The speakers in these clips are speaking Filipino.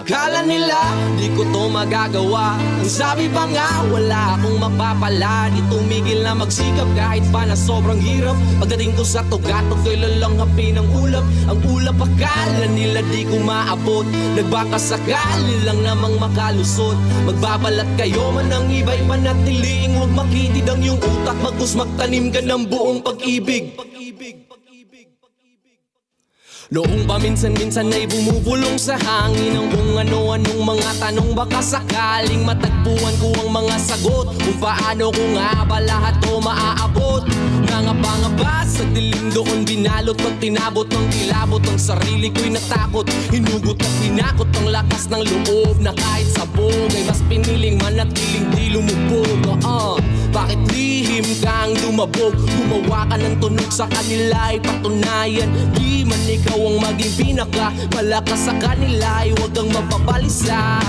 Akala nila di ko to magagawa. Ang sabi pa nga wala akong mapapala. Di tumigil na magsikap kahit pa na sobrang hirap. Pagdating ko sa tugato ko'y lalanghapin ang ulap. Ang ulap akala nila di ko maabot. Nagbakasakali lang namang makalusot. Magbabalat kayo man ang iba'y manatiliing huwag makitid ang iyong utak. Bagkus magtanim ka ng buong pag-ibig. Noong paminsan-minsan ay bumubulong sa hangin ang kung ano-anong mga tanong. Baka sakaling matagpuan ko ang mga sagot kung paano ko nga ba lahat o maaabot. Nangapa-ngapa sa dilim doon binalot. Pag tinabot ng kilabot ang sarili ko'y natakot. Hinugot at pinakot ang lakas ng loob na kahit sabog ay mas piniling manatiling di lumubog. Bakit lihim kang dumabog? Gumawa ka ng tunog sa kanila ay patunayan. Di man ikaw ang maging pinaka malakas sa kanila ay huwag kang mapabalisa.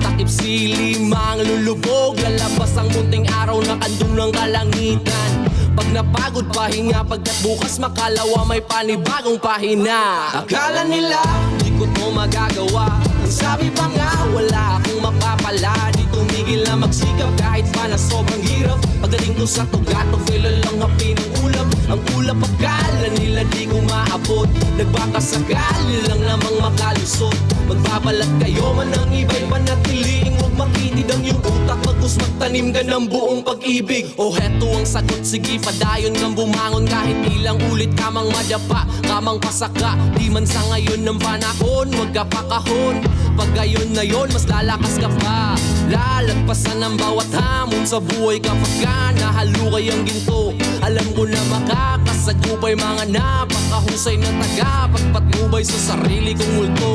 Takip silim ang lulubog. Lalabas ang munting araw na kandong ng kalangitan. Pag napagod pahinga, pagkat bukas makalawa may panibagong pahina. Akala nila di ko to magagawa. Ang sabi pa nga wala akong mapapala. Di tumigil na magsikap kahit pa na sobrang hirap. Pagdating ko sa tugato ko'y lalanghapin ang ulap. Ang ulap akala nila di ko maabot. Nagbakasakali lang namang makalusot. Magbabalat kayo man ang iba'y manatiliing huwag makitid ang iyong utak. Bagkus magtanim ka ng buong pag-ibig. Heto ang sagot, sige padayon kang bumangon. Kahit ilang ulit kamang madapa, kamang pasaka. Di man sa ngayon ng panahon, huwag ka pakahon. Pag gayon na yon, mas lalakas ka pa. Lalagpasan ang bawat hamon sa buhay kapag ka nahalukay ang ginto. Alam ko na makakasagupay mga napakahusay na taga pagpatnubay sa sarili kong multo.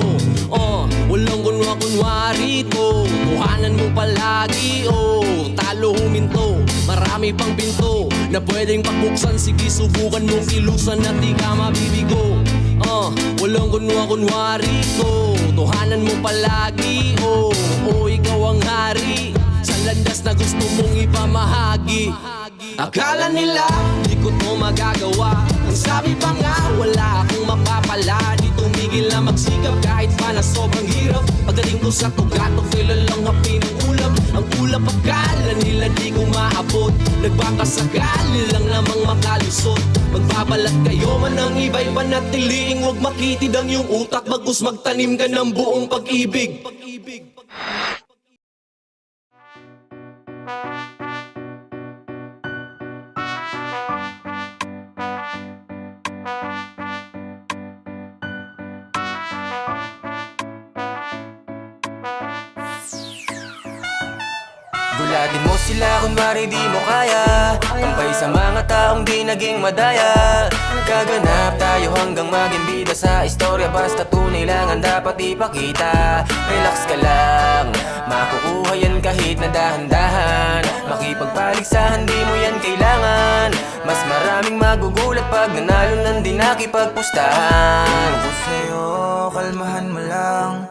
Walang kunwa-kunwari to. Tuhanan mo palagi, talo huminto. Marami pang pinto na pwedeng pagbuksan. Sige subukan mong ilusan na di ka mabibigo. Walang kunwa-kunwari to. Tuhanan mo palagi, ikaw ang hari sa landas na gusto mong ipamahagi. Akala nila di ko to magagawa. Ang sabi pa nga wala akong mapapala. Di tumigil na magsikap kahit pa na sobrang hirap. Pagdating ko sa tugato ko'y lalanghapin ang ulap. Ang ulap akala nila di ko maabot. Nagbakasakali lang namang makalusot. Magbabalat kayo man ang iba'y manatiliing huwag makitid ang iyong utak. Bagkus magtanim ka ng buong pag-ibig. Bulatin mo sila kunwari di mo kaya. Tampay sa mga taong di naging madaya. Gaganap tayo hanggang maging bida sa istorya. Basta tunay lang ang dapat ipakita. Relax ka lang, makukuha yan kahit na dahan-dahan. Makipagpaligsahan di mo yan kailangan. Mas maraming magugulat pag nanalo nang di nakipagpustahan. Sa'yo, kalmahan mo lang.